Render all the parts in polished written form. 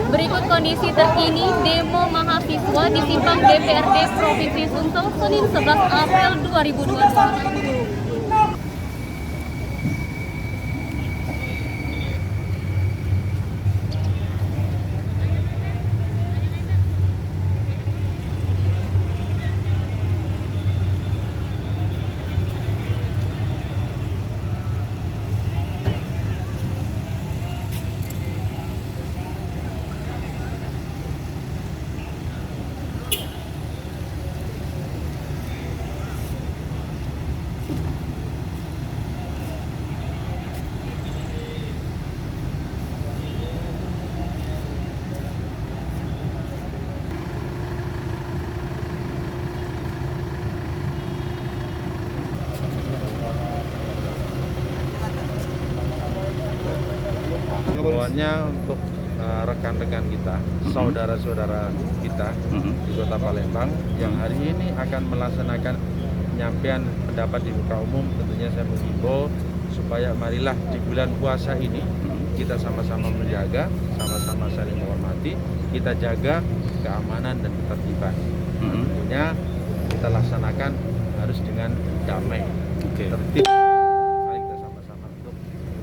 Berikut kondisi terkini demo mahasiswa di simpang DPRD Provinsi Sumsel Senin 11 April 2022. Himbauannya untuk rekan-rekan kita, saudara-saudara kita di Kota Palembang yang hari ini akan melaksanakan penyampaian pendapat di muka umum. Tentunya saya menghimbau supaya marilah di bulan puasa ini kita sama-sama menjaga, sama-sama saling menghormati, kita jaga keamanan dan ketertiban. Tentunya kita laksanakan harus dengan damai, tertib. Mari kita sama-sama untuk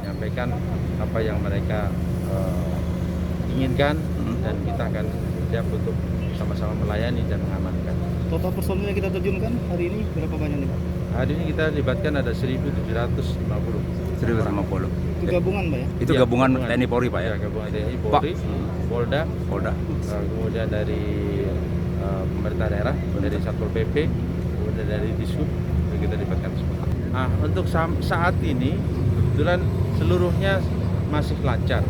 menyampaikan apa yang mereka inginkan dan kita akan siap untuk sama-sama melayani dan mengamankan. Total personil yang kita terjunkan hari ini berapa banyak nih Pak? Hari ini kita libatkan ada 1.750. 150. Itu gabungan Pak ya? Itu Ya, gabungan TNI Polri Pak ya? Ya, gabungan TNI Polri, Polda, kemudian dari pemerintah daerah, dari Satpol PP, kemudian dari Dishub, kita libatkan semua. Untuk saat ini kebetulan seluruhnya masih lancar.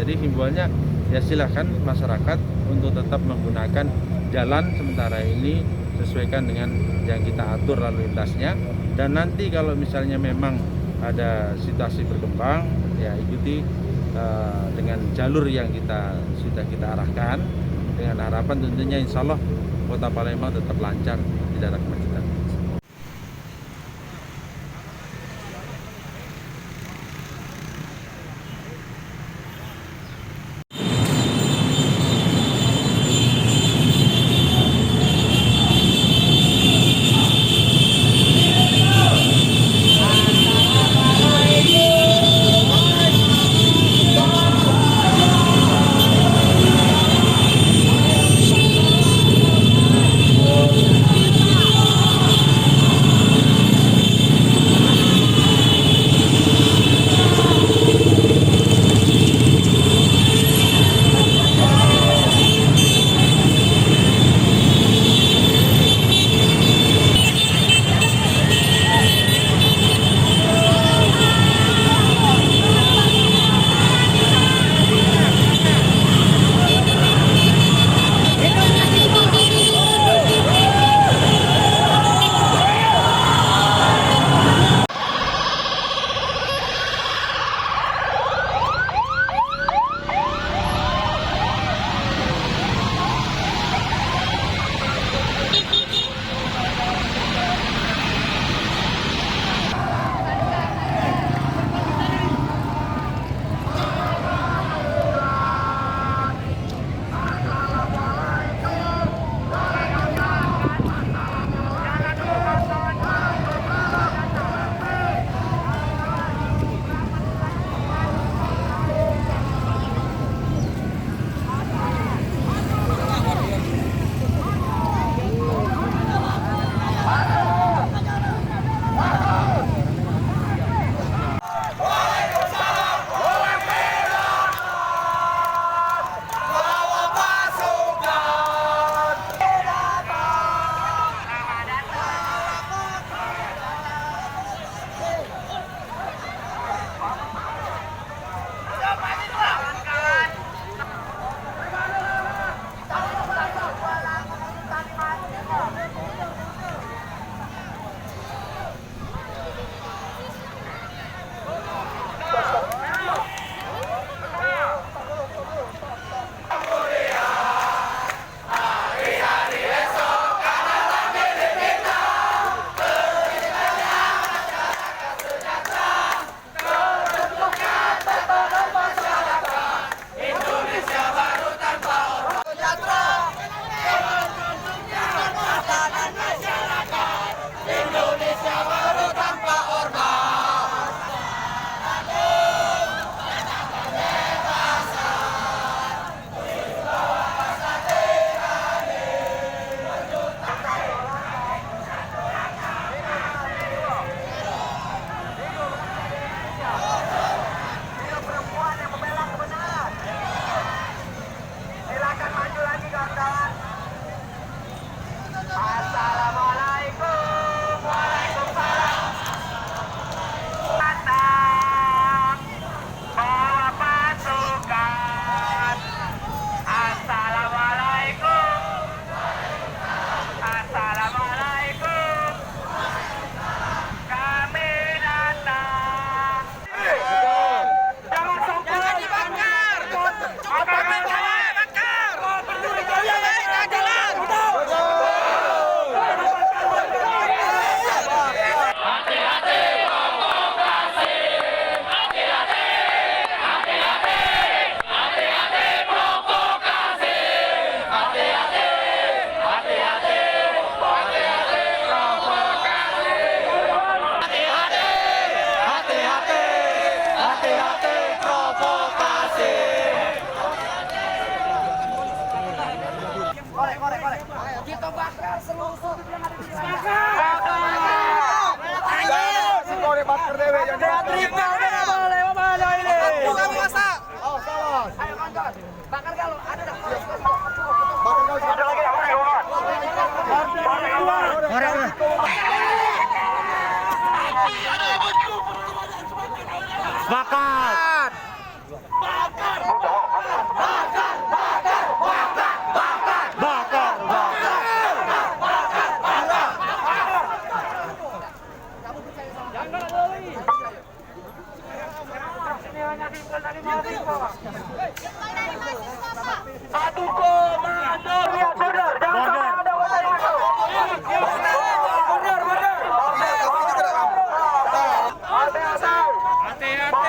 Jadi himbauannya ya silakan masyarakat untuk tetap menggunakan jalan sementara ini sesuaikan dengan yang kita atur lalu lintasnya, dan nanti kalau misalnya memang ada situasi berkembang ya ikuti dengan jalur yang sudah kita arahkan, dengan harapan tentunya insya Allah Kota Palembang tetap lancar, tidak ada kemacetan. Kita bakar seluruh bakar kalau ada Bakar! Satu komando. Lihat saudara, jangan sampai ada wadah masuk. Benar. Hati-hati.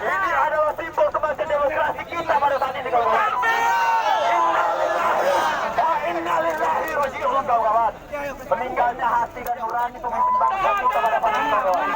Ini adalah simbol kebangkitan demokrasi kita pada saat ini, kawan-kawan. Innalillahi roji'un, kawan-kawan. Meninggalnya hati dan nurani pemimpin bangsa kita pada saat ini, kawan-kawan.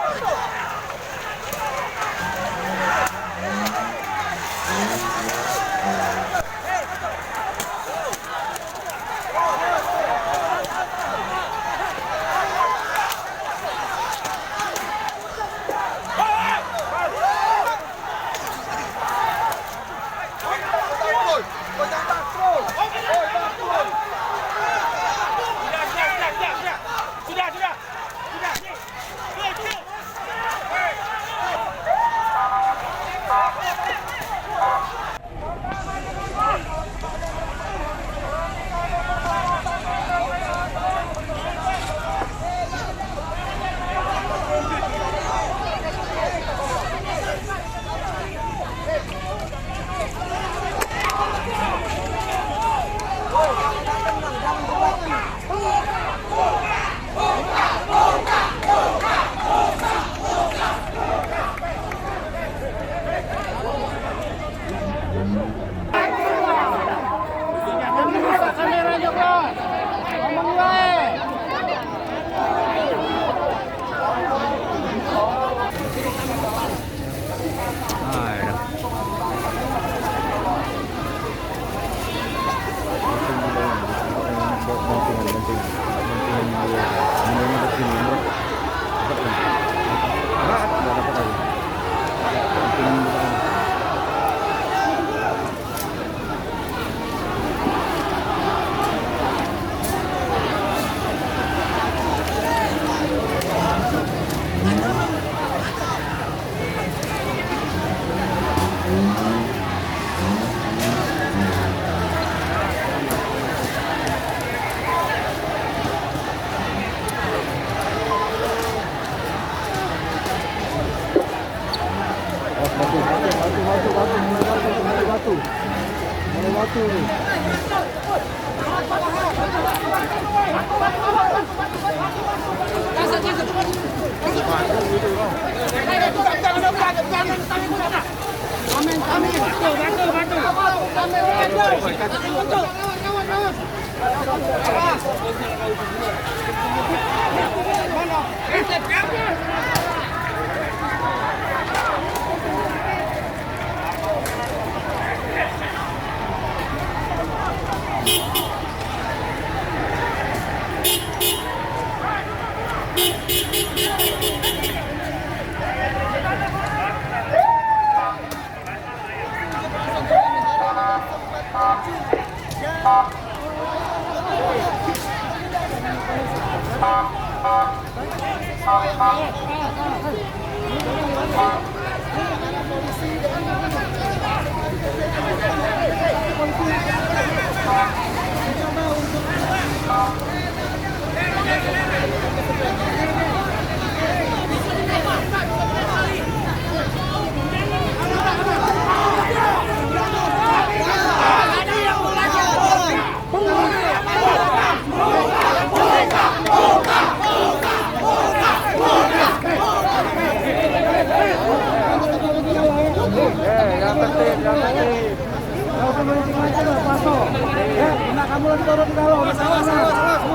Semua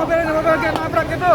beres, semua bagian nabrak gitu.